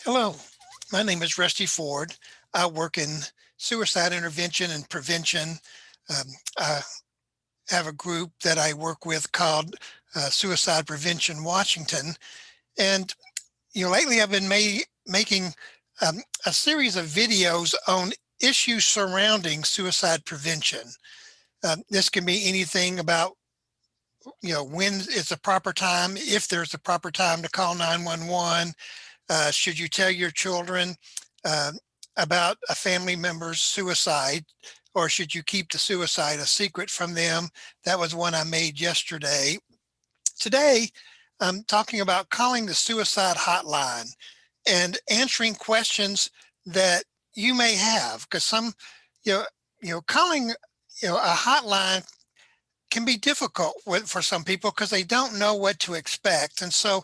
Hello, my name is Rusty Ford. I work in suicide intervention and prevention. I have a group that I work with called Suicide Prevention Washington. And lately I've been making a series of videos on issues surrounding suicide prevention. This can be anything about when it's a proper time, if there's a proper time to call 911. Should you tell your children uh, about a family member's suicide, or should you keep the suicide a secret from them? That was one I made yesterday. Today, I'm talking about calling the suicide hotline and answering questions that you may have, because you know, calling, a hotline can be difficult for some people because they don't know what to expect. And so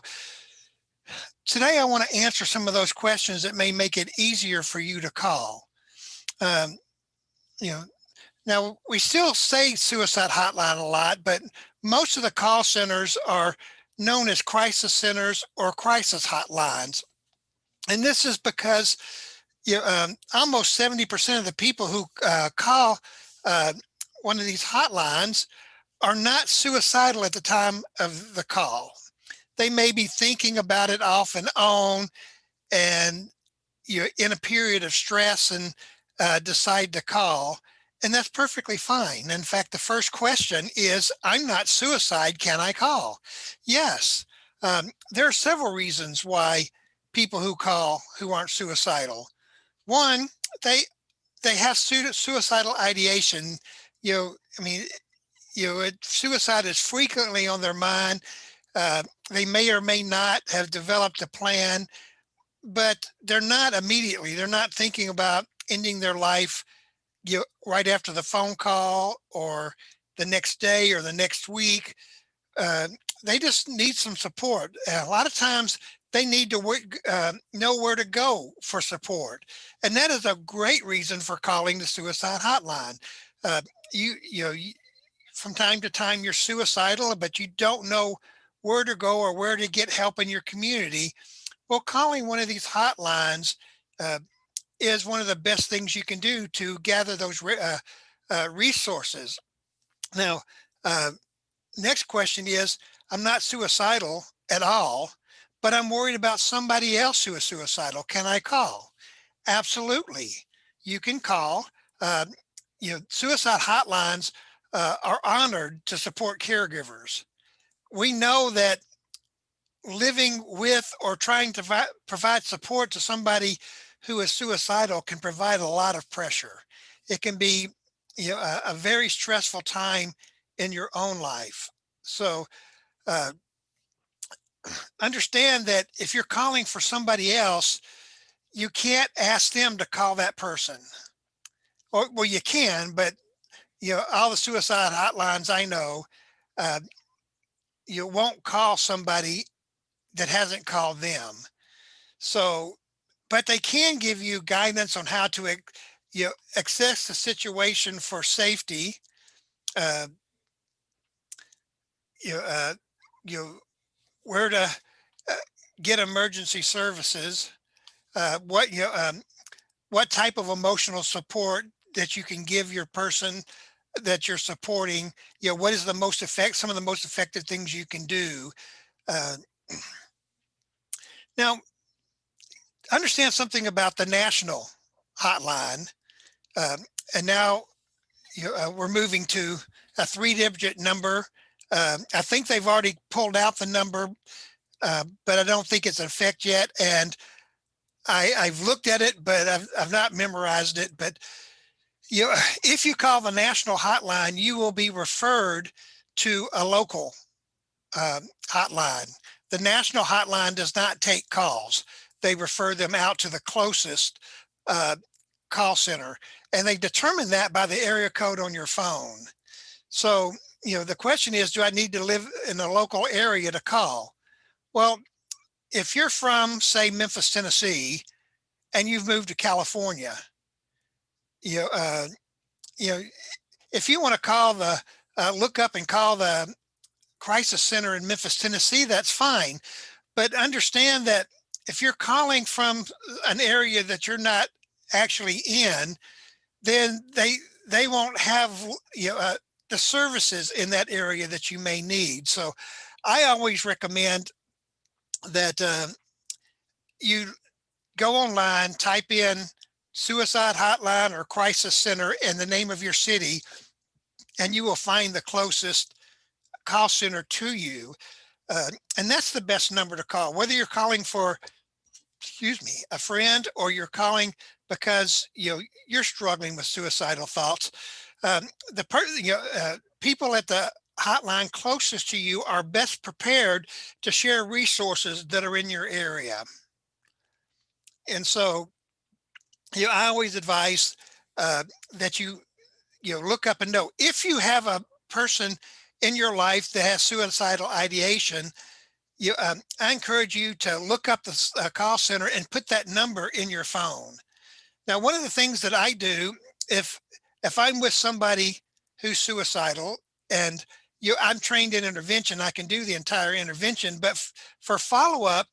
today I want to answer some of those questions that may make it easier for you to call. Um, you know, Now we still say suicide hotline a lot, but most of the call centers are known as crisis centers or crisis hotlines. And this is because almost 70% of the people who call uh, one of these hotlines are not suicidal at the time of the call. They may be thinking about it off and on, and you're in a period of stress and decide to call, and that's perfectly fine. In fact, the first question is, I'm not suicide, can I call? Yes. There are several reasons why people who call who aren't suicidal. One, they they have suicidal ideation. You know, I mean, suicide is frequently on their mind. They may or may not have developed a plan, but they're not thinking about ending their life right after the phone call or the next day or the next week. uh, they just need some support. A lot of times they need to know where to go for support, and that is a great reason for calling the suicide hotline. uh, you from time to time you're suicidal, but you don't know where to go or where to get help in your community. Well, calling one of these hotlines uh, is one of the best things you can do to gather those resources. Now, uh, next question is, I'm not suicidal at all, but I'm worried about somebody else who is suicidal. Can I call? Absolutely. You can call. Uh, Suicide hotlines are honored to support caregivers. We know that living with or trying to provide support to somebody who is suicidal can provide a lot of pressure. It can be a very stressful time in your own life. So uh, understand that if you're calling for somebody else, you can't ask them to call that person. Or well, you can, but all the suicide hotlines I know, uh, you won't call somebody that hasn't called them. So, but they can give you guidance on how to assess the situation for safety. Uh, you know, uh, you know, where to uh, get emergency services. What type of emotional support that you can give your person that you're supporting. What is some of the most effective things you can do. Uh, Now, understand something about the national hotline. Um, and now we're moving to a three-digit number. I think they've already pulled out the number, but I don't think it's in effect yet. And I've looked at it, but I've not memorized it. But if you call the national hotline, you will be referred to a local hotline. The national hotline does not take calls. They refer them out to the closest uh, call center, and they determine that by the area code on your phone. So, the question is, do I need to live in a local area to call? Well, if you're from, say, Memphis, Tennessee, and you've moved to California, you know, uh, you know, if you want to look up and call the crisis center in Memphis, Tennessee, that's fine. But understand that if you're calling from an area that you're not actually in, then they won't have you know the services in that area that you may need. So I always recommend that you go online, type in suicide hotline or crisis center and the name of your city, and you will find the closest call center to you. And that's the best number to call, whether you're calling for, excuse me, a friend, or you're calling because you're struggling with suicidal thoughts. People at the hotline closest to you are best prepared to share resources that are in your area. And so, I always advise that you look up and know if you have a person in your life that has suicidal ideation. I encourage you to look up the call center and put that number in your phone. Now, one of the things that I do, if I'm with somebody who's suicidal, and I'm trained in intervention, I can do the entire intervention. But for follow up,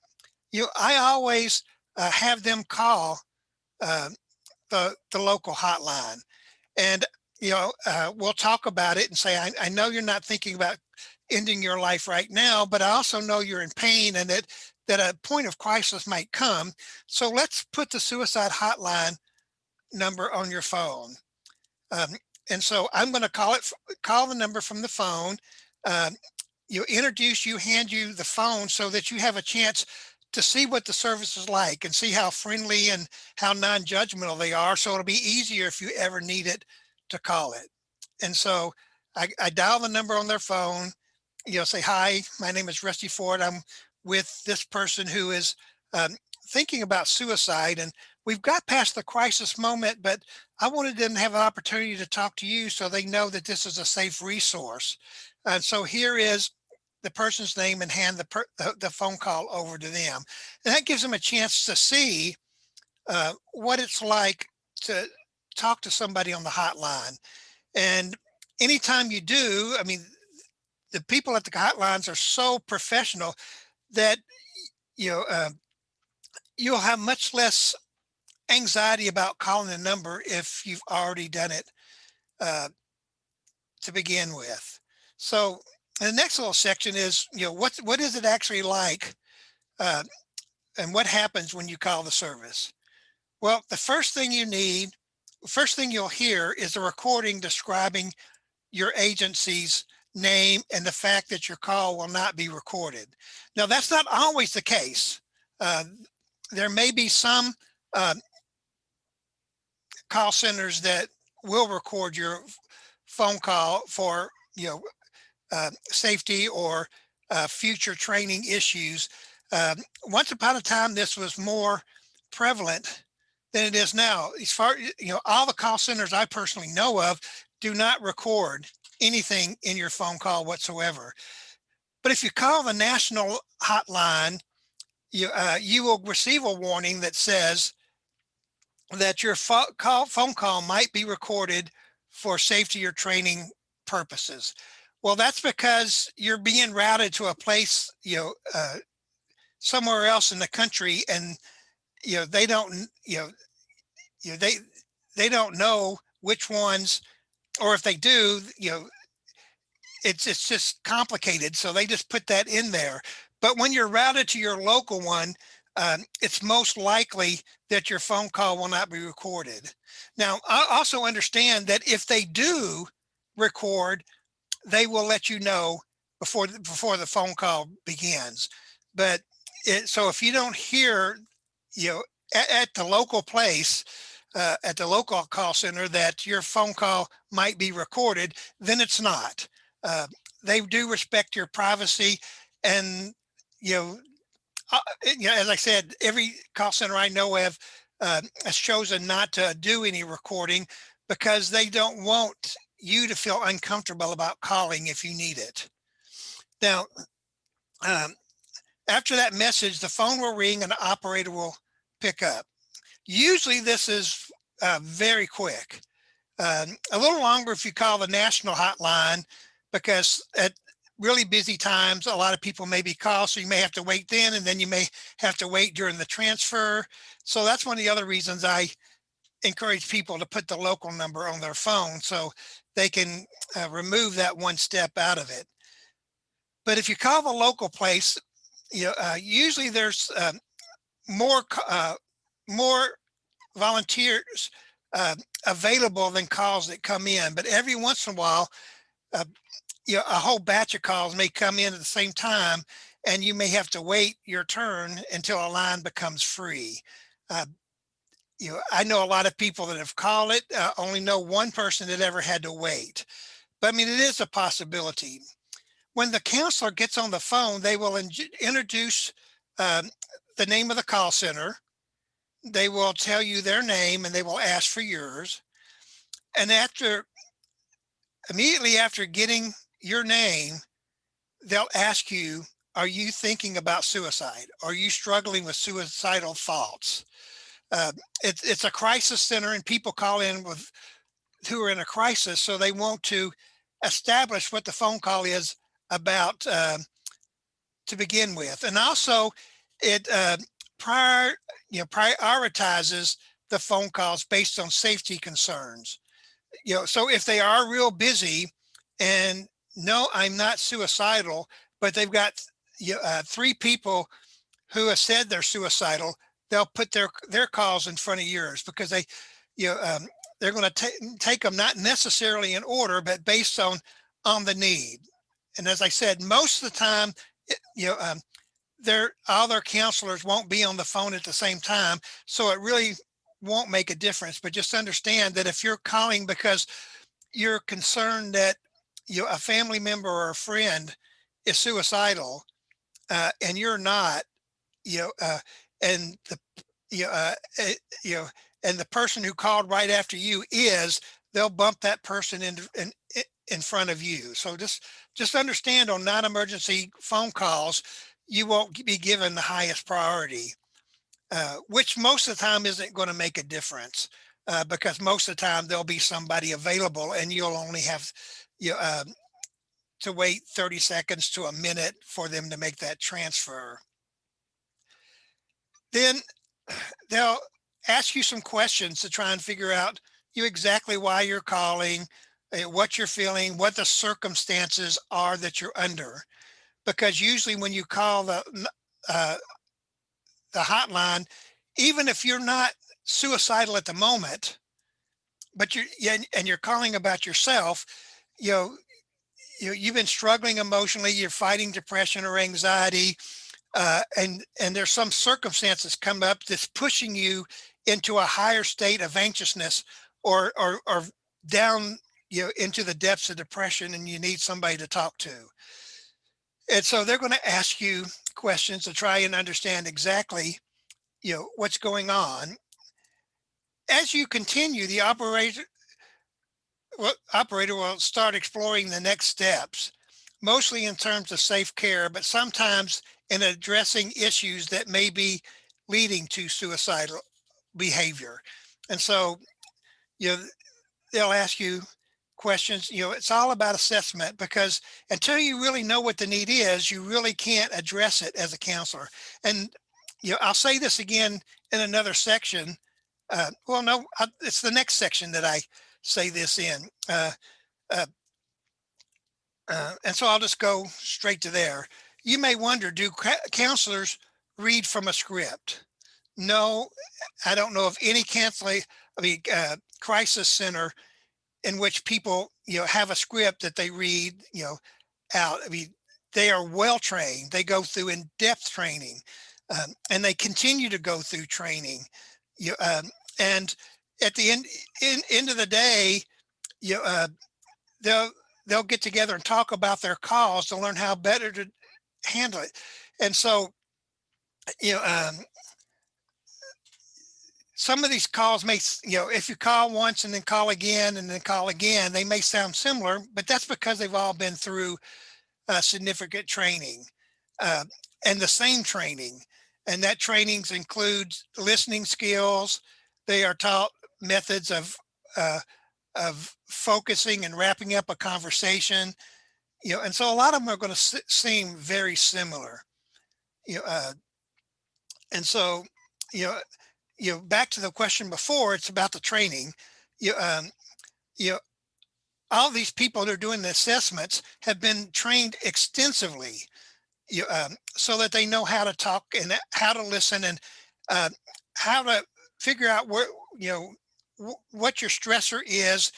I always have them call uh, the local hotline, and we'll talk about it and say, I know you're not thinking about ending your life right now, but I also know you're in pain and that a point of crisis might come. So let's put the suicide hotline number on your phone. Um, and so I'm going to call the number from the phone. Um, hand you the phone so that you have a chance to see what the service is like and see how friendly and how non-judgmental they are. So it'll be easier if you ever need it to call it. And so I dial the number on their phone, say, hi, my name is Rusty Ford. I'm with this person who is thinking about suicide. And we've got past the crisis moment, but I wanted them to have an opportunity to talk to you so they know that this is a safe resource. And so here is the person's name, and hand the phone call over to them. And that gives them a chance to see what it's like to talk to somebody on the hotline. And anytime you do, I mean, the people at the hotlines are so professional that you know uh, you'll have much less anxiety about calling the number if you've already done it uh, to begin with. So the next little section is, what is it actually like, uh, and what happens when you call the service? Well, first thing you'll hear is a recording describing your agency's name and the fact that your call will not be recorded. Now, that's not always the case. Uh, there may be some uh, call centers that will record your phone call for safety or future training issues. Once upon a time, this was more prevalent than it is now. As far all the call centers I personally know of do not record anything in your phone call whatsoever. But if you call the national hotline, you will receive a warning that says that your phone call might be recorded for safety or training purposes. Well, that's because you're being routed to a place, somewhere else in the country, and they don't, they don't know which ones, or if they do, it's just complicated. So they just put that in there. But when you're routed to your local one, it's most likely that your phone call will not be recorded. Now, I also understand that if they do record, they will let you know before the phone call begins. But so if you don't hear, at the local place, at the local call center, that your phone call might be recorded, then it's not. They do respect your privacy, and you know, as I said, every call center I know of has chosen not to do any recording because they don't want you to feel uncomfortable about calling if you need it. Now, um, after that message, the phone will ring and the operator will pick up. Usually this is very quick. A little longer if you call the national hotline, because really busy times, a lot of people maybe call, so you may have to wait then, and then you may have to wait during the transfer. So that's one of the other reasons I encourage people to put the local number on their phone so they can remove that one step out of it. But if you call the local place, usually there's more more volunteers uh, available than calls that come in. But every once in a while, uh, a whole batch of calls may come in at the same time, and you may have to wait your turn until a line becomes free. Uh, I know a lot of people that have called it. Only know one person that ever had to wait. But I mean, it is a possibility. When the counselor gets on the phone, they will introduce um, the name of the call center. They will tell you their name and they will ask for yours. And immediately after getting your name, they'll ask you, are you thinking about suicide? Are you struggling with suicidal thoughts? Uh, it's a crisis center, and people call in with who are in a crisis, so they want to establish what the phone call is about to begin with. And also, it prior prioritizes the phone calls based on safety concerns. So if they are real busy, and no, I'm not suicidal, but they've got three people who have said they're suicidal, they'll put their calls in front of yours, because you know um, they're going to take them not necessarily in order, but based on the need. And as I said, most of the time, all their counselors won't be on the phone at the same time, so it really won't make a difference. But just understand that if you're calling because you're concerned that a family member or a friend is suicidal, and you're not, you know, and the you know, uh, you know, and the person who called right after you is, they'll bump that person in front of you. So just understand, on non-emergency phone calls, you won't be given the highest priority, which most of the time isn't going to make a difference, because most of the time there'll be somebody available, and you'll only have you know, uh, to wait 30 seconds to a minute for them to make that transfer. Then they'll ask you some questions to try and figure out exactly why you're calling, what you're feeling, what the circumstances are that you're under. Because usually when you call uh, the hotline, even if you're not suicidal at the moment, but you're calling about yourself, you know, you've been struggling emotionally, you're fighting depression or anxiety, and there's some circumstances come up that's pushing you into a higher state of anxiousness, or down into the depths of depression, and you need somebody to talk to. And so they're going to ask you questions to try and understand exactly what's going on. As you continue, the operator will start exploring the next steps, mostly in terms of safe care, but sometimes in addressing issues that may be leading to suicidal behavior. And so, you know, they'll ask you questions. It's all about assessment, because until you really know what the need is, you really can't address it as a counselor. And I'll say this again in another section. Well, no, it's the next section that I say this in. Uh, and so I'll just go straight to there. You may wonder, do counselors read from a script? No, I don't know of any crisis center in which people, have a script that they read, out. I mean, they are well trained. They go through in-depth training, and they continue to go through training. And at the end of the day, you they'll they'll get together and talk about their calls to learn how better to handle it. And so, you know, um, some of these calls may, if you call once and then call again and then call again, they may sound similar, but that's because they've all been through significant training, uh, and the same training. And that trainings includes listening skills. They are taught methods of focusing and wrapping up a conversation. And so a lot of them are going to seem very similar. You know, and so, you know, back to the question before, it's about the training. You, you know, all these people that are doing the assessments have been trained extensively, so that they know how to talk and how to listen and uh, how to figure out where, you know, what your stressor is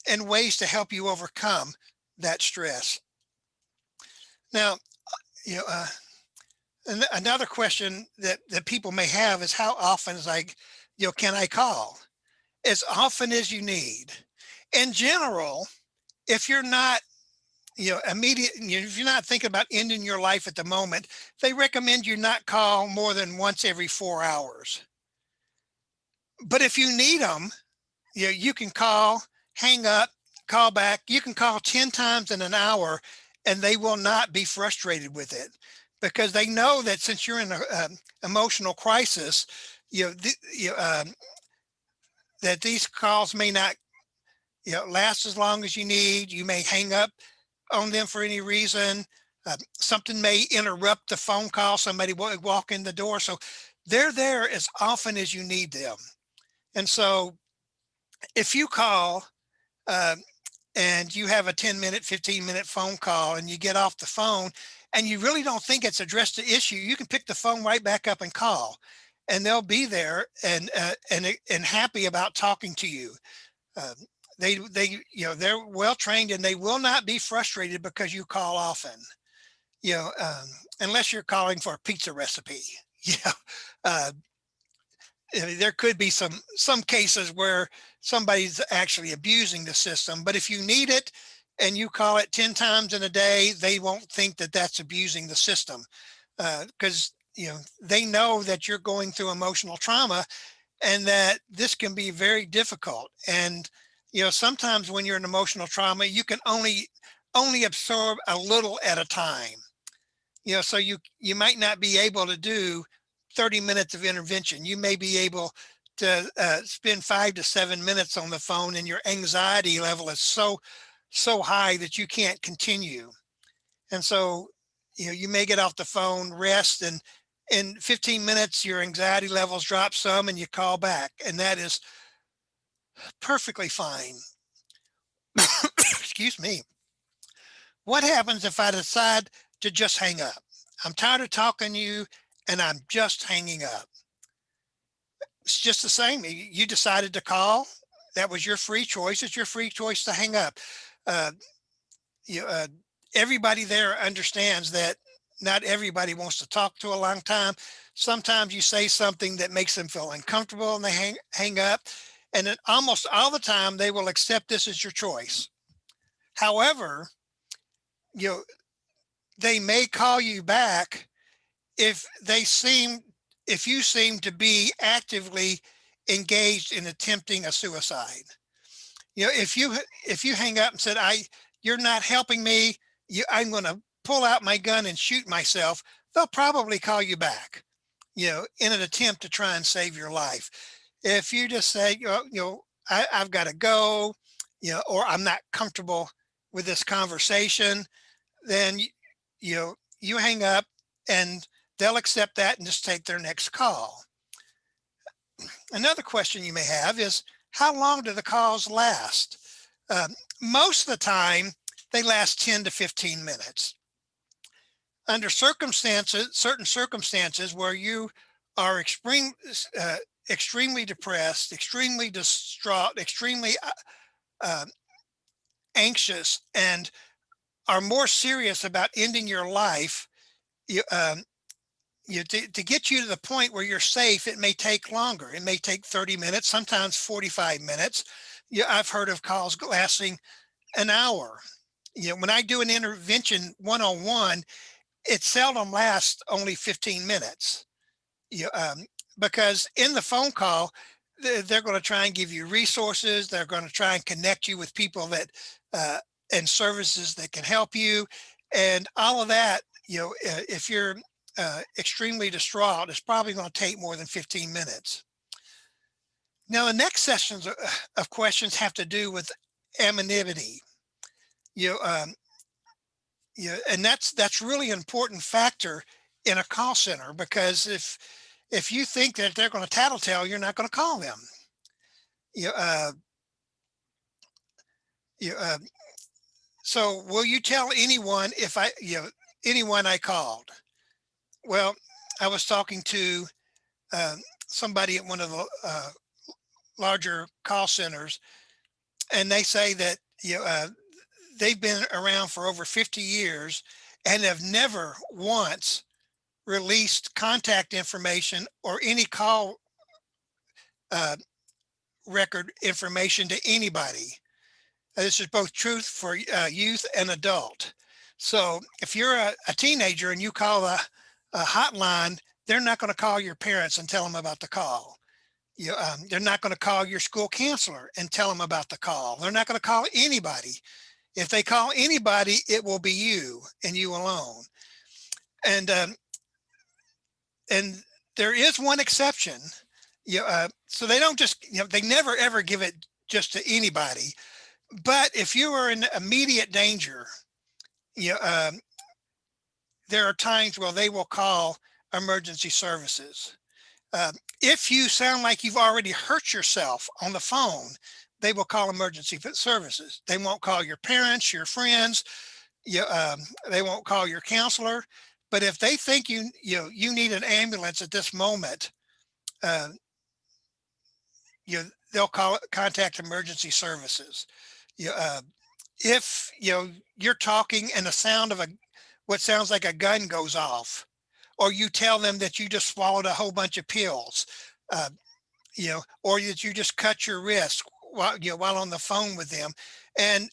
and ways to help you overcome that stress. Now, you know, another question that people may have is how often is can I call? As often as you need. In general, if you're not, if you're not thinking about ending your life at the moment, they recommend you not call more than once every 4 hours. But if you need them, you can call, hang up, call back. You can call 10 times in an hour and they will not be frustrated with it because they know that since you're in an emotional crisis, you know, th- you, that these calls may not last as long as you need. You may hang up on them for any reason. Something may interrupt the phone call. Somebody will walk in the door. So they're there as often as you need them. And so if you call uh, and you have a 10-minute, 15-minute phone call and you get off the phone and you really don't think it's addressed the issue, you can pick the phone right back up and call. And they'll be there and happy about talking to you. Um, they're well trained and they will not be frustrated because you call often. You know, unless you're calling for a pizza recipe. You know, uh, there could be some cases where somebody's actually abusing the system, but if you need it and you call it 10 times in a day, they won't think that that's abusing the system because they know that you're going through emotional trauma and that this can be very difficult. And sometimes when you're in emotional trauma, you can only absorb a little at a time. So you might not be able to do 30 minutes of intervention. You may be able to spend 5 to 7 minutes on the phone, and your anxiety level is so high that you can't continue. And so you may get off the phone, rest, and in 15 minutes your anxiety levels drop some and you call back, and that is perfectly fine. Excuse me. What happens if I decide to just hang up? I'm tired of talking to you and I'm just hanging up. It's just the same. You decided to call. That was your free choice. It's your free choice to hang up. Uh, you, uh, Everybody there understands that not everybody wants to talk to a long time. Sometimes you say something that makes them feel uncomfortable and they hang up. And then almost all the time they will accept this as your choice. However, you know, they may call you back if if you seem to be actively engaged in attempting a suicide. If you hang up and said, you're not helping me, I'm going to pull out my gun and shoot myself, they'll probably call you back, in an attempt to try and save your life. If you just say, I've got to go, or I'm not comfortable with this conversation, then you hang up and they'll accept that and just take their next call. Another question you may have is, how long do the calls last? Most of the time, they last 10 to 15 minutes. Under certain circumstances where you are extremely depressed, extremely distraught, extremely uh, anxious, and are more serious about ending your life, you, to get you to the point where you're safe, it may take longer. It may take 30 minutes, sometimes 45 minutes. I've heard of calls lasting an hour. When I do an intervention one-on-one, it seldom lasts only 15 minutes. You, because in the phone call, they're going to try and give you resources. They're going to try and connect you with people that and services that can help you, and all of that. If you're extremely distraught, it's probably going to take more than 15 minutes. Now, the next sessions of questions have to do with anonymity. You know, Yeah, and that's really an important factor in a call center, because if you think that they're going to tattletale, you're not going to call them. You, uh, you, so will you tell anyone if anyone I called? Well, I was talking to uh, somebody at one of the larger call centers, and they say that they've been around for over 50 years and have never once released contact information or any call uh, record information to anybody. This is both truth for youth and adult. So if you're a teenager and you call a hotline, they're not going to call your parents and tell them about the call. They're not going to call your school counselor and tell them about the call. They're not going to call anybody. If they call anybody, it will be you and you alone. And and there is one exception. So they don't just they never ever give it just to anybody. But if you are in immediate danger, you know, um, there are times where they will call emergency services. If you sound like you've already hurt yourself on the phone, they will call emergency services. They won't call your parents, your friends. They won't call your counselor. But if they think you need an ambulance at this moment, uh, they'll contact emergency services. You, uh, if you're talking and the sound of a what sounds like a gun goes off, or you tell them that you just swallowed a whole bunch of pills, uh, or that you just cut your wrist while on the phone with them, and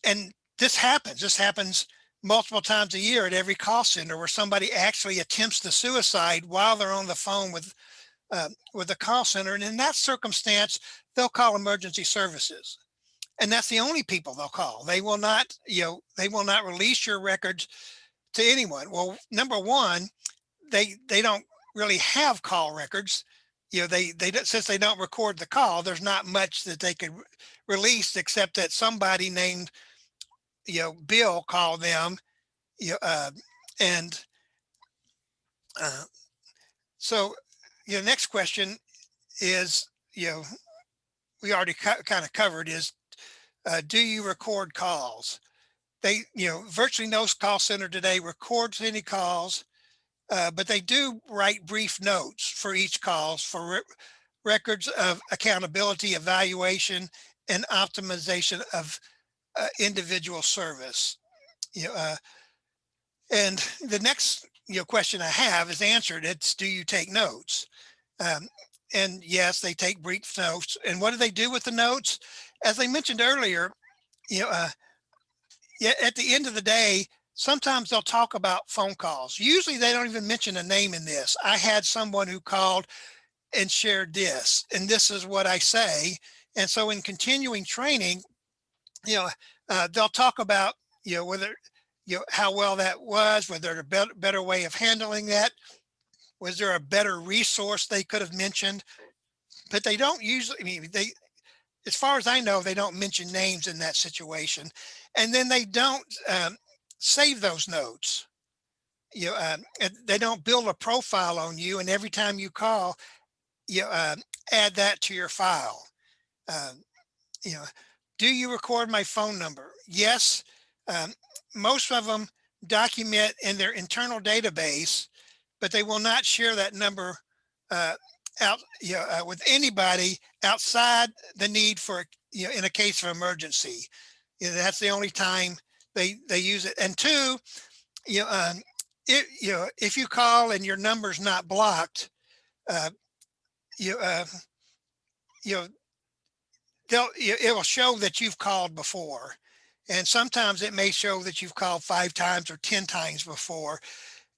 this happens multiple times a year at every call center where somebody actually attempts the suicide while they're on the phone with the call center, and in that circumstance, they'll call emergency services, and that's the only people they'll call. They will not release your records to anyone. Well, number one, they don't really have call records. They since they don't record the call, there's not much that they could release except that somebody named Bill called them. You know, uh, and uh, so next question is we already kind of covered is do you record calls? Virtually no call center today records any calls, but they do write brief notes for each call for records of accountability, evaluation, and optimization of individual service. You know, uh, and the next question I have is answered. It's do you take notes? Um, and yes, they take brief notes. And what do they do with the notes? As I mentioned earlier, you know, uh, yeah, at the end of the day, sometimes they'll talk about phone calls. Usually they don't even mention a name in this. I had someone who called and shared this, and this is what I say. And so in continuing training, you know, they'll talk about, whether, how well that was, whether there's a better way of handling that. Was there a better resource they could have mentioned? But they don't usually, as far as I know, they don't mention names in that situation. And then they don't save those notes. They don't build a profile on you. And every time you call, you add that to your file. Um, you know, do you record my phone number? Yes. Um, Most of them document in their internal database, but they will not share that number uh, with anybody outside the need for in a case of emergency. That's the only time they use it. And two, you know, um, if you call and your number's not blocked, uh, you uh, you know it will show that you've called before, and sometimes it may show that you've called 5 times or 10 times before.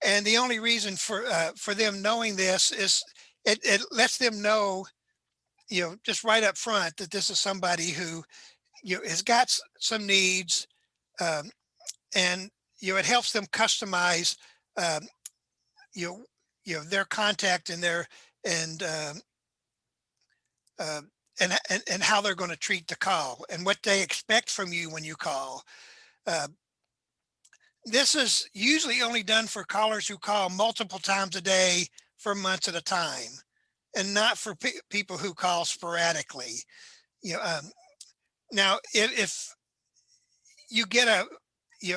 And the only reason for them knowing this is it lets them know, just right up front, that this is somebody who has got some needs, um, and it helps them customize um, you know their contact and their and uh, and how they're going to treat the call and what they expect from you when you call. Uh, This is usually only done for callers who call multiple times a day for months at a time, and not for people who call sporadically. You know, now if you get a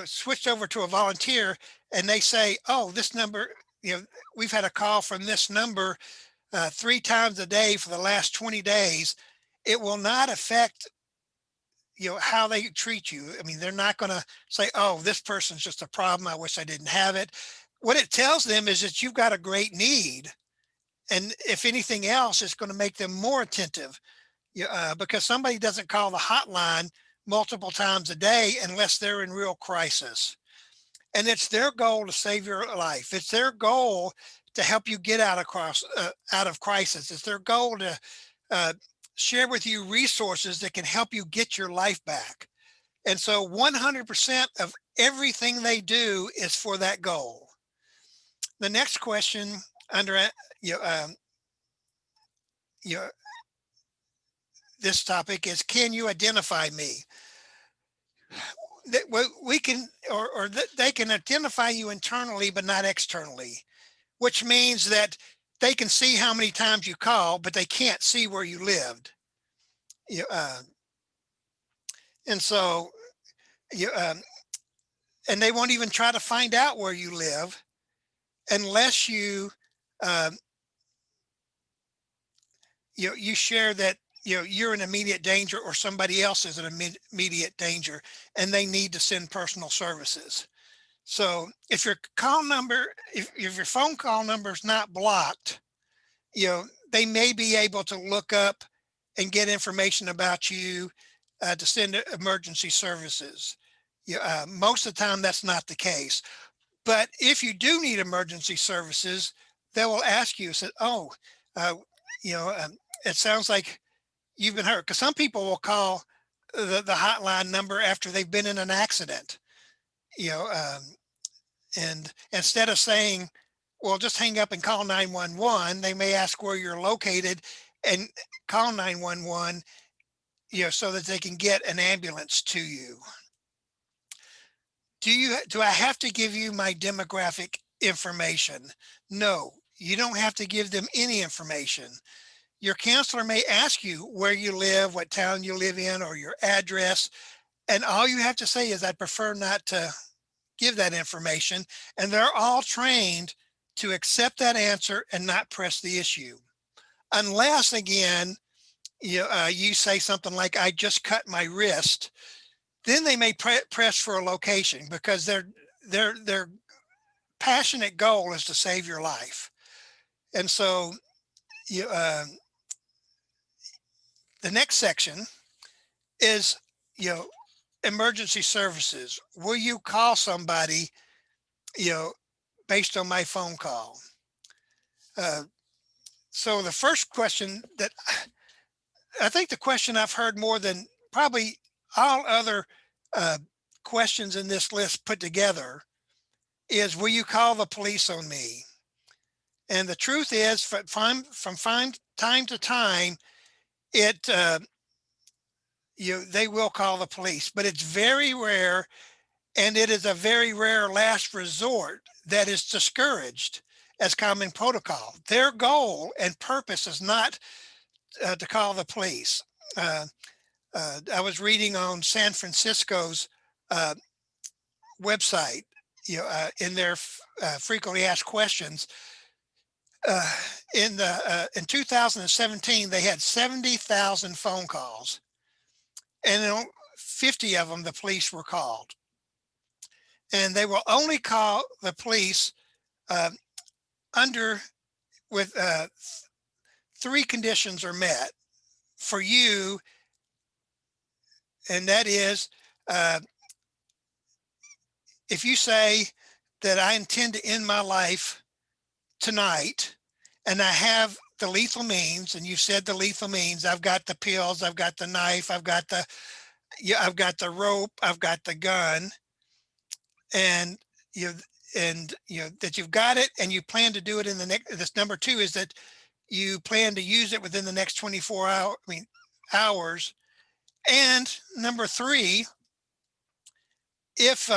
switched over to a volunteer and they say, "Oh, this number, we've had a call from this number 3 times a day for the last 20 days," it will not affect how they treat you. I mean, they're not going to say, "Oh, this person's just a problem. I wish I didn't have it." What it tells them is that you've got a great need, and if anything else, it's going to make them more attentive. Because somebody doesn't call the hotline multiple times a day unless they're in real crisis, and it's their goal to save your life. It's their goal to help you get out of crisis. It's their goal to uh, share with you resources that can help you get your life back. And so 100% of everything they do is for that goal. The next question under you know, um, you know, this topic is, can you identify me? That we can, or they can identify you internally, but not externally, which means that they can see how many times you call, but they can't see where you lived. You, and so you, and they won't even try to find out where you live unless um, you share that you're in immediate danger or somebody else is in immediate danger and they need to send personal services. So if your phone call number is not blocked, they may be able to look up and get information about you to send emergency services. Most of the time that's not the case. But if you do need emergency services, they will ask you, said, "Oh, uh, you know, it sounds like you've been hurt." Because some people will call the hotline number after they've been in an accident, you know, and instead of saying, "Well, just hang up and call 911," they may ask where you're located and call 911, so that they can get an ambulance to you. Do I have to give you my demographic information? No, you don't have to give them any information. Your counselor may ask you where you live, what town you live in, or your address, and all you have to say is, "I'd prefer not to give that information." And they're all trained to accept that answer and not press the issue. Unless, again, you say something like, "I just cut my wrist," then they may press for a location because their passionate goal is to save your life. And so you, the next section is, you know, emergency services. Will you call somebody, you know, based on my phone call? Uh, so the first question that I think the question I've heard more than probably all other uh, questions in this list put together is, will you call the police on me? And the truth is, from time to time, it they will call the police, but it's very rare, and it is a very rare last resort that is discouraged as common protocol. Their goal and purpose is not to call the police. Uh, I was reading on San Francisco's uh, website, in their frequently asked questions. Uh, in 2017, they had 70,000 phone calls, and 50 of them the police were called. And they will only call the police uh, under with three conditions are met for you, and that is, uh, if you say that I intend to end my life tonight, and I have the lethal means, and you said the lethal means, I've got the pills, I've got the knife, I've got the rope, I've got the gun, and you that you've got it, and you plan to do it in the next. This number two is that you plan to use it within the next hours. And number three, if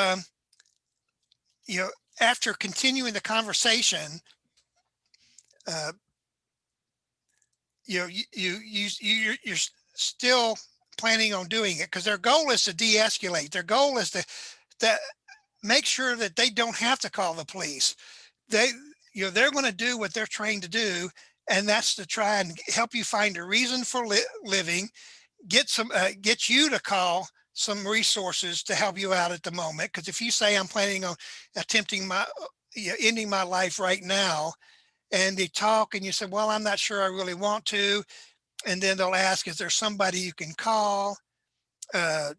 you know, after continuing the conversation, uh, you're still planning on doing it because their goal is to de-escalate. Their goal is to make sure that they don't have to call the police. They, they're going to do what they're trained to do, and that's to try and help you find a reason for living, get you to call some resources to help you out at the moment. Because if you say I'm planning on attempting ending my life right now, and they talk and you say, well, I'm not sure I really want to, and then they'll ask, is there somebody you can call? uh,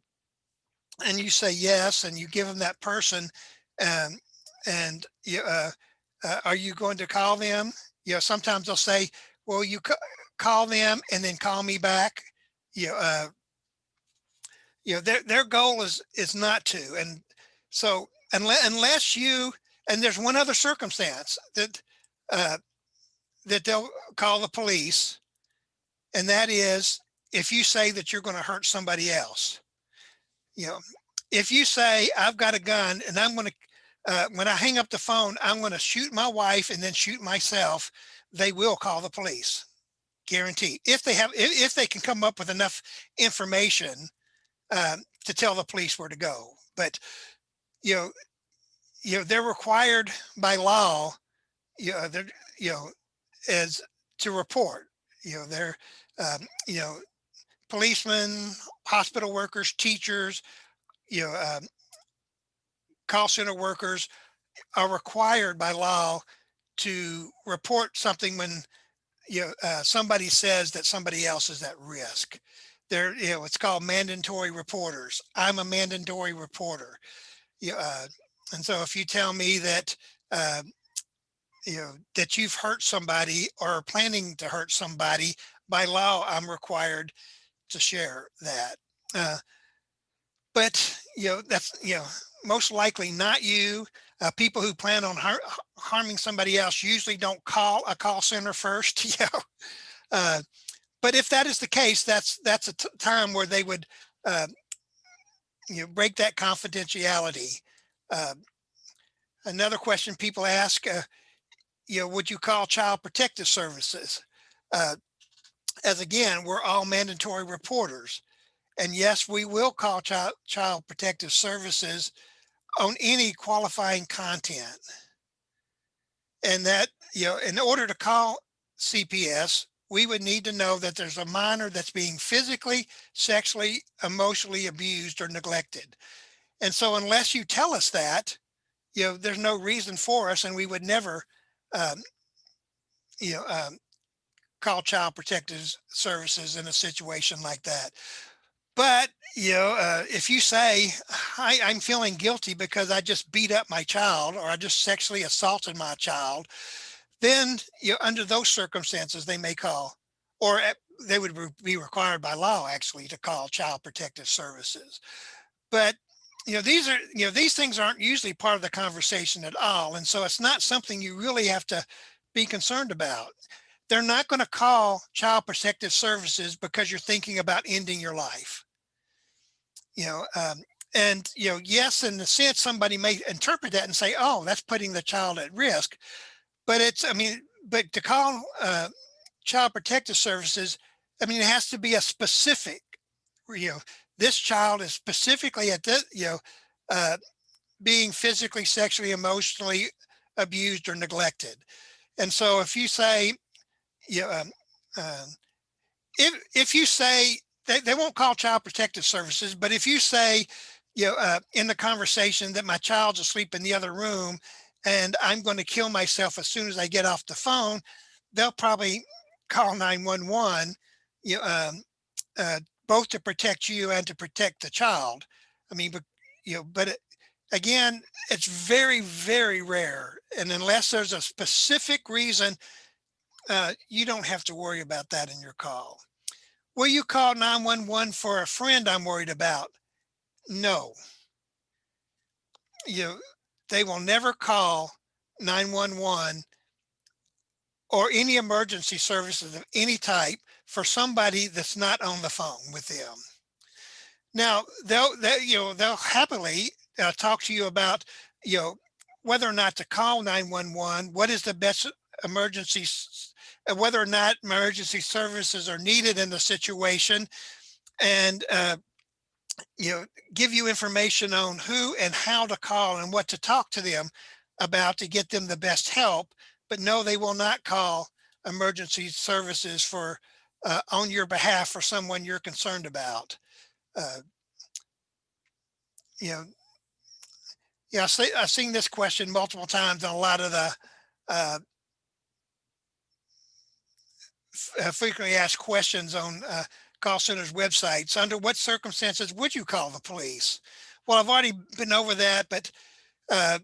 and you say yes, and you give them that person, um, and are you going to call them? Sometimes they'll say, well, call them and then call me back. you know, uh, their goal is not to. And so unless you, and there's one other circumstance uh, that they'll call the police, and that is if you say that you're going to hurt somebody else. you know if you say I've got a gun and I'm going to, when I hang up the phone, I'm going to shoot my wife and then shoot myself, they will call the police, guaranteed, if they can come up with enough information to tell the police where to go. But you know, they're required by law, they're, you know, as to report. They're, you know, policemen, hospital workers, teachers, you know, call center workers are required by law to report something when somebody says that somebody else is at risk. They're, it's called mandatory reporters. I'm a mandatory reporter. you, uh, and so if you tell me that uh, that you've hurt somebody or are planning to hurt somebody, by law I'm required to share that. uh, but that's, most likely not you. People who plan on harming somebody else usually don't call a call center first. uh, but if that is the case, that's a time where they would uh, break that confidentiality. uh, Another question people ask, would you call child protective services? uh, as again, we're all mandatory reporters, and yes, we will call child protective services on any qualifying content. And that, in order to call CPS, we would need to know that there's a minor that's being physically, sexually, emotionally abused or neglected. And so unless you tell us that, there's no reason for us, and we would never, um, you know, um, call child protective services in a situation like that. But if you say I'm feeling guilty because I just beat up my child or I just sexually assaulted my child, then under those circumstances they may call, or they would be required by law actually to call child protective services. But these things aren't usually part of the conversation at all, and so it's not something you really have to be concerned about. They're not going to call child protective services because you're thinking about ending your life. you know um, and yes, in the sense, somebody may interpret that and say, oh, that's putting the child at risk. But but to call child protective services, it has to be a specific, you know this child is specifically at this, uh, being physically, sexually, emotionally abused or neglected. And so if you say, you know, um, if you say, they won't call child protective services, but if you say, in the conversation, that my child's asleep in the other room and I'm going to kill myself as soon as I get off the phone, they'll probably call 911, you know, um, uh, both to protect you and to protect the child. But again, it's very, very rare, and unless there's a specific reason, you don't have to worry about that in your call. Will you call 911 for a friend I'm worried about? No. You They will never call 911 or any emergency services of any type for somebody that's not on the phone with them. Now they'll happily talk to you about, you know whether or not to call 911, what is the best emergency, whether or not emergency services are needed in the situation, and you know, give you information on who and how to call and what to talk to them about to get them the best help. But no, they will not call emergency services for on your behalf for someone you're concerned about. Uh, you know, yeah, I've seen this question multiple times on a lot of the uh, frequently asked questions on call centers websites. Under what circumstances would you call the police? Well, I've already been over that, but uh,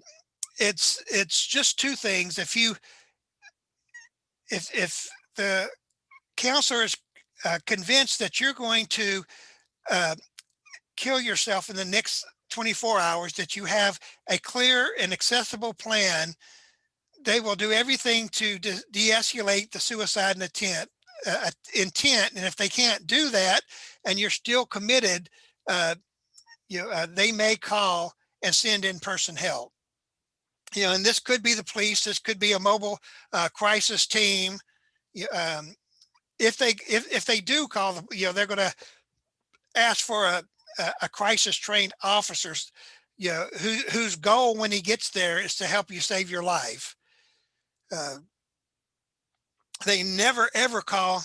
it's just two things. If the counselor is convinced that you're going to uh, kill yourself in the next 24 hours, that you have a clear and accessible plan, they will do everything to de-escalate the suicide and intent. And if they can't do that, and you're still committed, they may call and send in-person help. And this could be the police. This could be a mobile crisis team. If they do call them, they're going to ask for a crisis trained officer, whose goal when he gets there is to help you save your life. They never ever call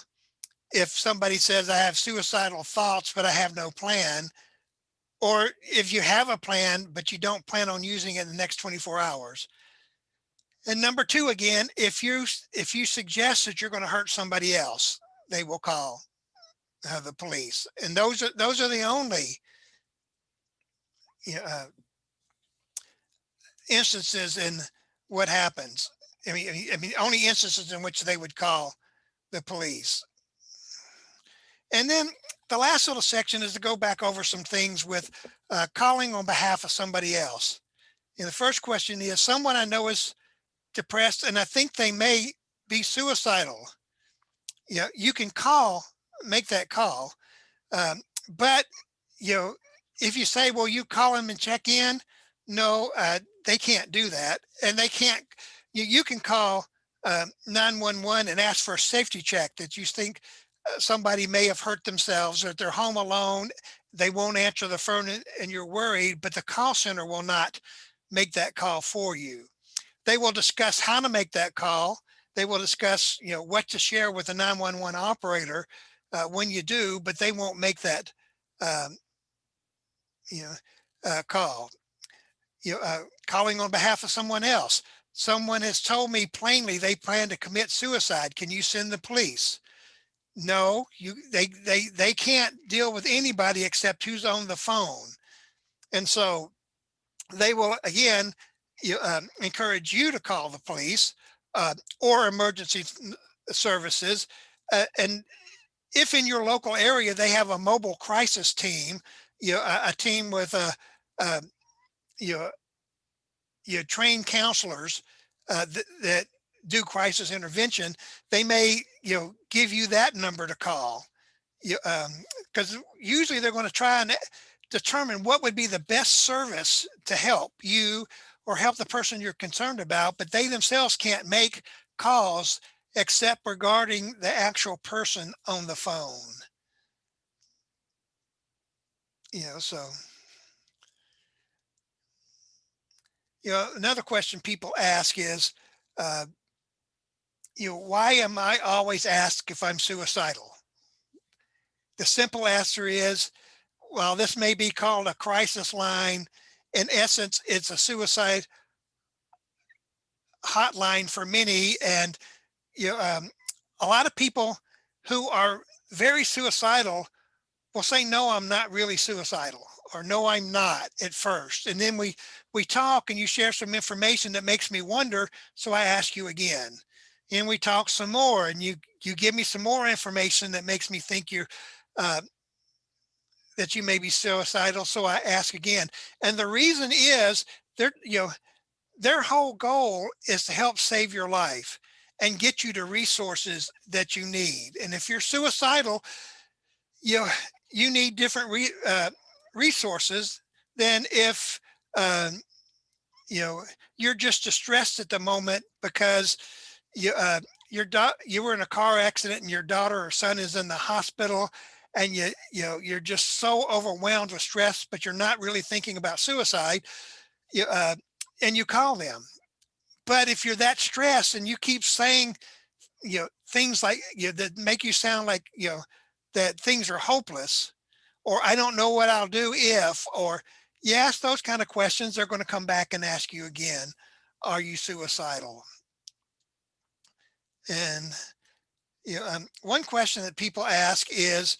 if somebody says, I have suicidal thoughts, but I have no plan. Or if you have a plan, but you don't plan on using it in the next 24 hours. And number two, again, if you suggest that you're going to hurt somebody else, they will call the police. And those are the only instances in what happens. I mean, only instances in which they would call the police. And then the last little section is to go back over some things with calling on behalf of somebody else. And the first question is, someone I know is depressed and I think they may be suicidal. You can make that call. But, if you say, well, you call them and check in, no, they can't do that. And they can't, you can call 911 and ask for a safety check that you think somebody may have hurt themselves, or if they're home alone, they won't answer the phone and you're worried, but the call center will not make that call for you. They will discuss how to make that call. They will discuss, what to share with the 911 operator when you do, but they won't make that call. Calling on behalf of someone else. Someone has told me plainly they plan to commit suicide. Can you send the police? No, they can't deal with anybody except who's on the phone. And so they will, again, encourage you to call the police or emergency services. And if in your local area they have a mobile crisis team, a team with trained counselors that do crisis intervention, they may give you that number to call, because usually they're going to try and determine what would be the best service to help you or help the person you're concerned about, but they themselves can't make calls except regarding the actual person on the phone. So another question people ask is, why am I always asked if I'm suicidal? The simple answer is, well, this may be called a crisis line. In essence, it's a suicide hotline for many. And a lot of people who are very suicidal will say, no, I'm not really suicidal, or no, I'm not at first. And then we talk and you share some information that makes me wonder. So I ask you again, and we talk some more, and you give me some more information that makes me think that you may be suicidal. So I ask again. And the reason is their whole goal is to help save your life and get you to resources that you need. And if you're suicidal, you need different resources than if you know, you're just distressed at the moment because you you were in a car accident and your daughter or son is in the hospital, and you're just so overwhelmed with stress, but you're not really thinking about suicide. You and you call them. But if you're that stressed and you keep saying things like that make you sound like that things are hopeless, or I don't know what I'll do if, or you ask those kind of questions, they're going to come back and ask you again, are you suicidal? And one question that people ask is,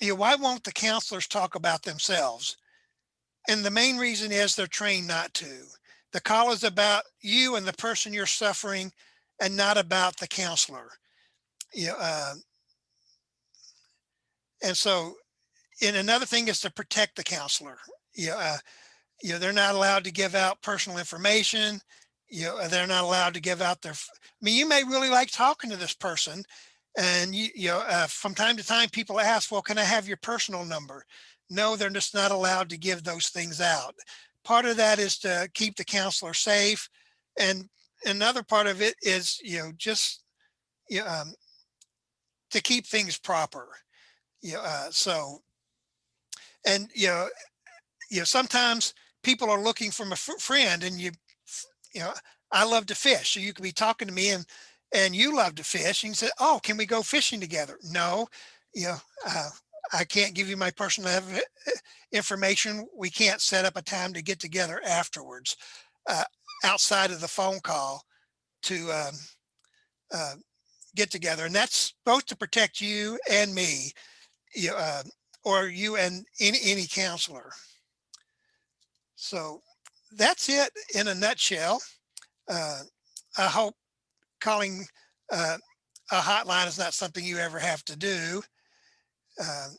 why won't the counselors talk about themselves? And the main reason is they're trained not to. The call is about you and the person you're suffering, and not about the counselor. You know, uh, and so, and another thing is to protect the counselor. You know, uh, they're not allowed to give out personal information. They're not allowed to give out I mean, you may really like talking to this person, and from time to time people ask, well, can I have your personal number? No, they're just not allowed to give those things out. Part of that is to keep the counselor safe, and another part of it is just you know, um, to keep things proper. So, and sometimes people are looking from a friend, and you know, I love to fish. So you could be talking to me, and you love to fish. And you say, oh, can we go fishing together? No, you know, uh, I can't give you my personal information. We can't set up a time to get together afterwards, uh, outside of the phone call to uh, get together. And that's both to protect you and me, you know, uh, or you and any counselor. So that's it in a nutshell. Uh, I hope calling uh, a hotline is not something you ever have to do. Uh,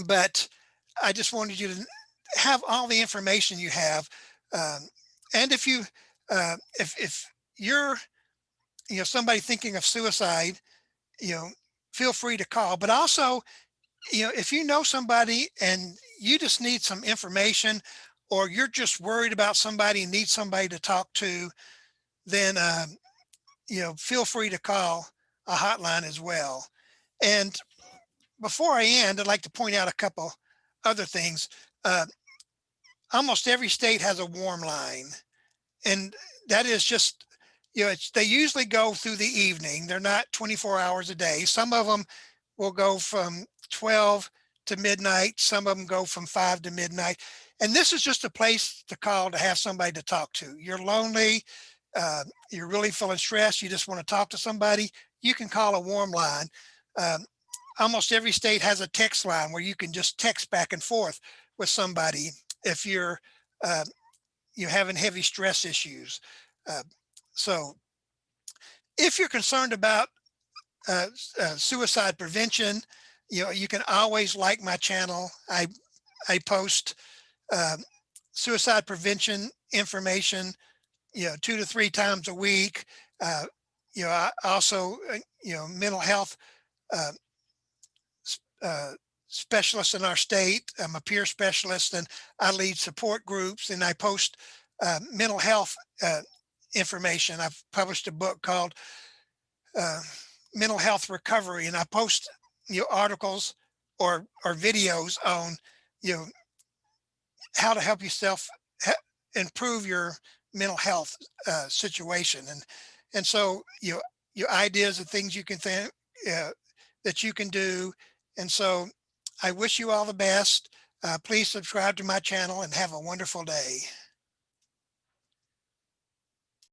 but I just wanted you to have all the information you have. Um, and if you're somebody thinking of suicide, you know, feel free to call. But also, if you know somebody and you just need some information, or you're just worried about somebody and need somebody to talk to, then feel free to call a hotline as well. And before I end, I'd like to point out a couple other things. Uh, Almost every state has a warm line, and that is just they usually go through the evening. They're not 24 hours a day. Some of them will go from 12 to midnight. Some of them go from 5 to midnight. And this is just a place to call to have somebody to talk to. You're lonely, you're really feeling stressed, you just want to talk to somebody, you can call a warm line. Um, Almost every state has a text line where you can just text back and forth with somebody if uh, you're having heavy stress issues. Uh, so if you're concerned about suicide prevention, you can always like my channel. I post uh, suicide prevention information, 2 to 3 times a week. Uh, I also, mental health uh, uh, specialist in our state. I'm a peer specialist, and I lead support groups, and I post mental health information. I've published a book called uh, Mental Health Recovery, and I post articles or videos on you know how to help yourself improve your mental health situation, and so your ideas and things you can think uh, that you can do. And so I wish you all the best. Please subscribe to my channel and have a wonderful day.